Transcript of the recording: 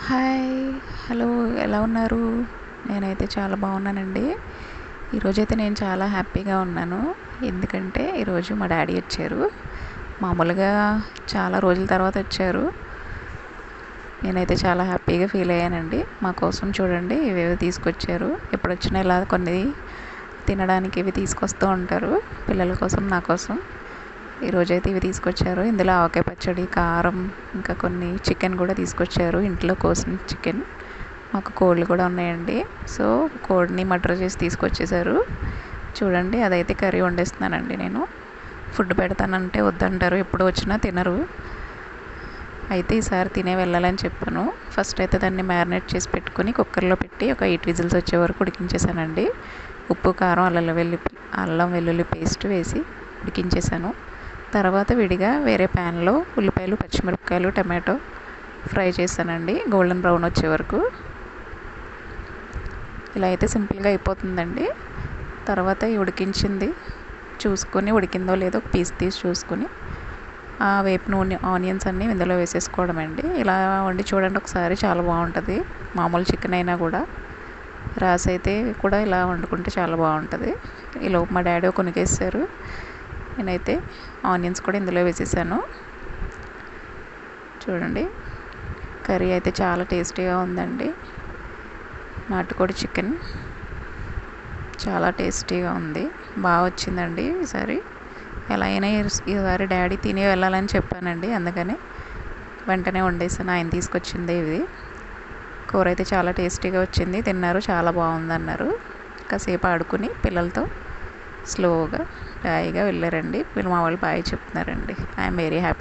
Hi. Hello. ఎలా ఉన్నారు? నేనైతే చాలా బాగున్నానండి. ఈరోజైతే నేను చాలా హ్యాపీగా ఉన్నాను. ఎందుకంటే ఈరోజు మా డాడీ వచ్చారు. మామూలుగా చాలా రోజుల తర్వాత వచ్చారు. నేనైతే చాలా హ్యాపీగా ఫీల్ అయ్యానండి. మా కోసం చూడండి ఇవేవో తీసుకొచ్చారు. ఎప్పుడు వచ్చినా ఇలా కొన్ని తినడానికి ఇవి తీసుకొస్తూ ఉంటారు. పిల్లల కోసం, నా కోసం. ఈరోజైతే ఇవి తీసుకొచ్చారు. ఇందులో ఆవకాయ పచ్చడి, కారం, ఇంకా కొన్ని చికెన్ కూడా తీసుకొచ్చారు. ఇంట్లో కోసిన చికెన్. మాకు కోళ్ళు కూడా ఉన్నాయండి. సో కోడిని మర్డర్ చేసి తీసుకొచ్చేసారు. చూడండి అదైతే కర్రీ వండేస్తున్నానండి నేను. ఫుడ్ పెడతానంటే వద్దంటారు, ఎప్పుడు వచ్చినా తినరు. అయితే ఈసారి తినే వెళ్ళాలని చెప్పాను. ఫస్ట్ అయితే దాన్ని మ్యారినేట్ చేసి పెట్టుకుని కుక్కర్లో పెట్టి ఒక 8 విజిల్స్ వచ్చే వరకు ఉడికించేసానండి. ఉప్పు, కారం, అల్లం వెల్లుల్లి పేస్ట్ వేసి ఉడికించేసాను. తర్వాత విడిగా వేరే ప్యాన్లో ఉల్లిపాయలు, పచ్చిమిరపకాయలు, టమాటో ఫ్రై చేశానండి గోల్డెన్ బ్రౌన్ వచ్చే వరకు. ఇలా అయితే సింపుల్గా అయిపోతుందండి. తర్వాత ఈ ఉడికించింది చూసుకొని ఉడికిందో లేదో ఒక పీస్ తీసి చూసుకొని ఆ వేపు ఆనియన్స్ అన్నీ ఇందులో వేసేసుకోవడం అండి. ఇలా వండి చూడండి ఒకసారి, చాలా బాగుంటుంది. మామూలు చికెన్ అయినా కూడా రాస్ అయితే కూడా ఇలా వండుకుంటే చాలా బాగుంటుంది. ఈలోపు మా డాడీ కొనికేసారు. నేనైతే ఆనియన్స్ కూడా ఇందులో వేసేసాను. చూడండి కర్రీ అయితే చాలా టేస్టీగా ఉందండి. నాటుకోడి చికెన్ చాలా టేస్టీగా ఉంది. బాగా వచ్చిందండి ఈసారి. ఎలా అయినా ఈసారి డాడీ తిని వెళ్ళాలని చెప్పానండి, అందుకని వెంటనే వండేసాను. ఆయన తీసుకొచ్చింది ఇది. కూర అయితే చాలా టేస్టీగా వచ్చింది. తిన్నారు, చాలా బాగుందన్నారు. కాసేపు ఆడుకుని పిల్లలతో స్లోగా హాయిగా వెళ్ళారండి. వీళ్ళు మా వాళ్ళు బాగా చెప్తున్నారండి. I'm very happy.